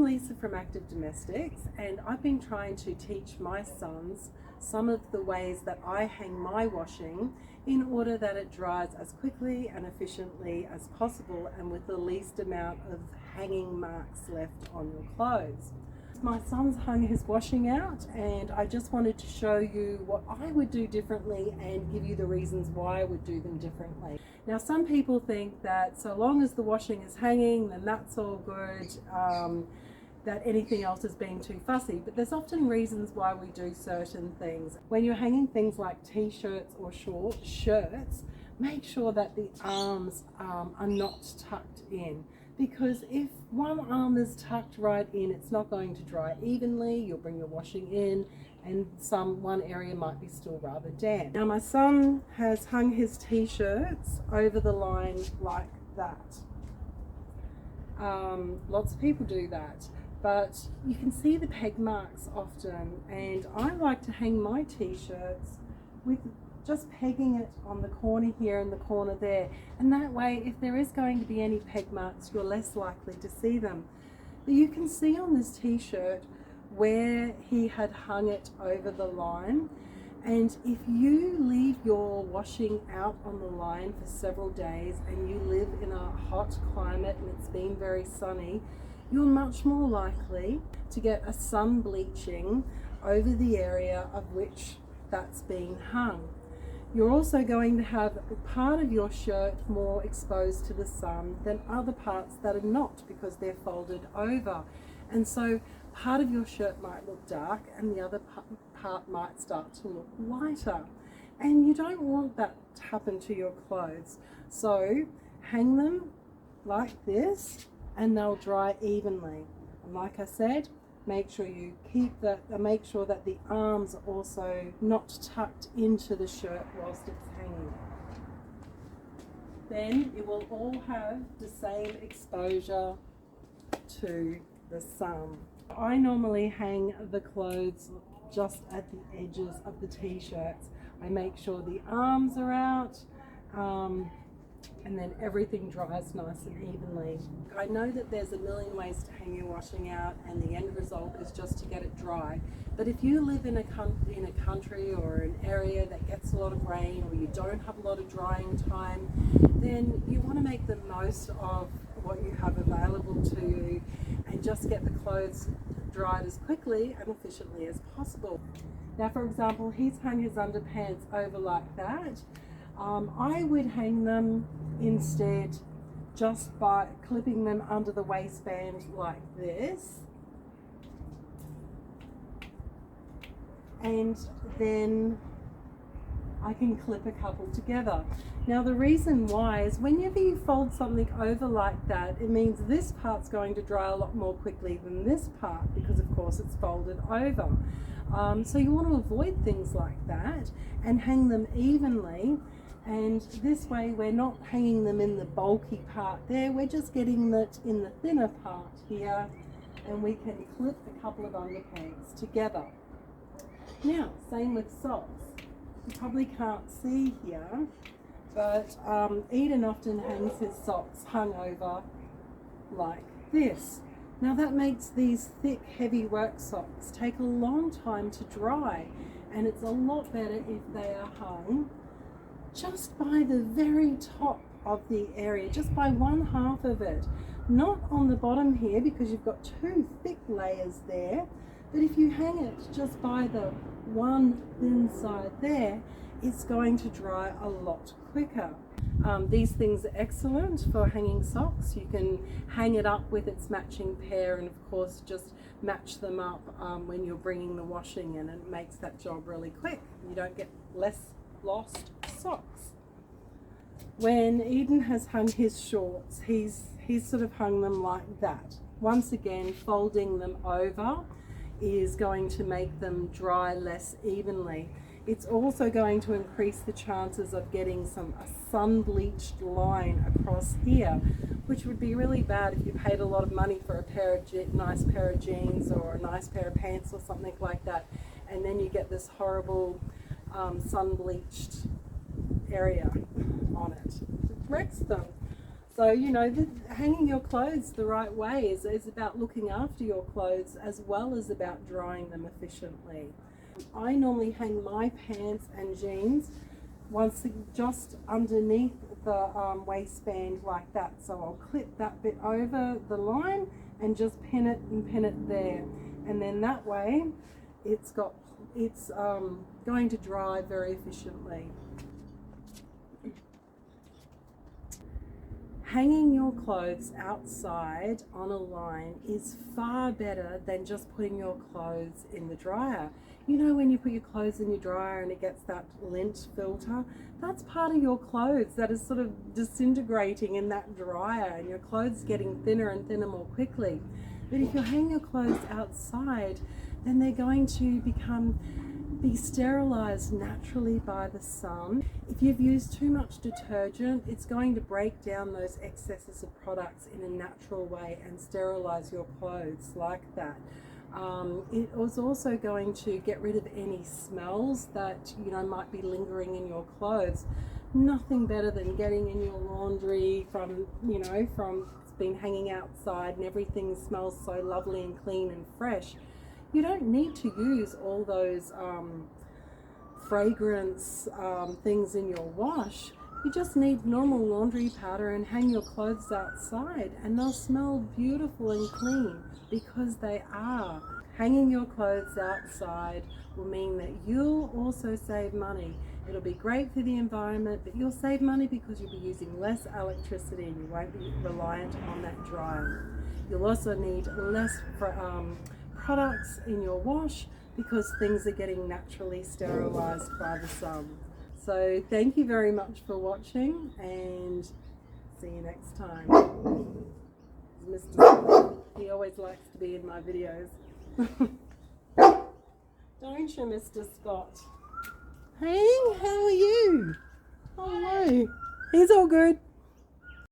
Lisa from Active Domestics, and I've been trying to teach my sons some of the ways that I hang my washing in order that it dries as quickly and efficiently as possible and with the least amount of hanging marks left on your clothes. My son's hung his washing out, and I just wanted to show you what I would do differently and give you the reasons why I would do them differently. Now, some people think that so long as the washing is hanging, then that's all good, that anything else is being too fussy, but there's often reasons why we do certain things. When you're hanging things like t-shirts or short shirts, make sure that the arms are not tucked in, because if one arm is tucked right in, it's not going to dry evenly. You'll bring your washing in and one area might be still rather damp. Now, my son has hung his t-shirts over the line like that. Lots of people do that, but you can see the peg marks often, and I like to hang my t-shirts with just pegging it on the corner here and the corner there, and that way if there is going to be any peg marks, you're less likely to see them. But you can see on this t-shirt where he had hung it over the line, and if you leave your washing out on the line for several days and you live in a hot climate and it's been very sunny, you're much more likely to get a sun bleaching over the area of which that's being hung. You're also going to have part of your shirt more exposed to the sun than other parts that are not, because they're folded over. And so part of your shirt might look dark and the other part might start to look lighter. And you don't want that to happen to your clothes. So hang them like this and they'll dry evenly. And like I said, make sure you make sure that the arms are also not tucked into the shirt whilst it's hanging. Then it will all have the same exposure to the sun. I normally hang the clothes just at the edges of the t-shirts. I make sure the arms are out, and then everything dries nice and evenly. I know that there's a million ways to hang your washing out, and the end result is just to get it dry. But if you live in a country or an area that gets a lot of rain, or you don't have a lot of drying time, then you want to make the most of what you have available to you and just get the clothes dried as quickly and efficiently as possible. Now, for example, he's hung his underpants over like that. I would hang them instead just by clipping them under the waistband like this, and then I can clip a couple together. Now, the reason why is whenever you fold something over like that, it means this part's going to dry a lot more quickly than this part, because of course it's folded over. So you want to avoid things like that and hang them evenly. And this way we're not hanging them in the bulky part there, we're just getting it in the thinner part here, and we can clip a couple of underpants together. Now, same with socks. You probably can't see here, but Eden often hangs his socks hung over like this. Now that makes these thick, heavy work socks take a long time to dry, and it's a lot better if they are hung just by the very top of the area, just by one half of it, not on the bottom here because you've got two thick layers there, but if you hang it just by the one thin side there, it's going to dry a lot quicker. These things are excellent for hanging socks. You can hang it up with its matching pair, and of course just match them up when you're bringing the washing in, and it makes that job really quick. You don't get less lost socks. When Eden has hung his shorts, he's sort of hung them like that. Once again, folding them over is going to make them dry less evenly. It's also going to increase the chances of getting a sun-bleached line across here, which would be really bad if you paid a lot of money for a nice pair of jeans or a nice pair of pants or something like that, and then you get this horrible sun-bleached area on it. It wrecks them. So, you know, hanging your clothes the right way is about looking after your clothes as well as about drying them efficiently. I normally hang my pants and jeans just underneath the waistband like that. So I'll clip that bit over the line and just pin it there. And then that way it's going to dry very efficiently. Hanging your clothes outside on a line is far better than just putting your clothes in the dryer. You know, when you put your clothes in your dryer and it gets that lint filter, that's part of your clothes that is sort of disintegrating in that dryer, and your clothes getting thinner and thinner more quickly. But if you hang your clothes outside, then they're going to be sterilized naturally by the sun. If you've used too much detergent, it's going to break down those excesses of products in a natural way and sterilize your clothes like that. It was also going to get rid of any smells that, you know, might be lingering in your clothes. Nothing better than getting in your laundry from it's been hanging outside and everything smells so lovely and clean and fresh. You don't need to use all those fragrance things in your wash. You just need normal laundry powder and hang your clothes outside, and they'll smell beautiful and clean because they are. Hanging your clothes outside will mean that you'll also save money. It'll be great for the environment, but you'll save money because you'll be using less electricity and you won't be reliant on that dryer. You'll also need less products in your wash because things are getting naturally sterilized by the sun. So thank you very much for watching, and see you next time. Mr. Scott, he always likes to be in my videos. Don't you, Mr. Scott? Hey, how are you? Oh no, he's all good.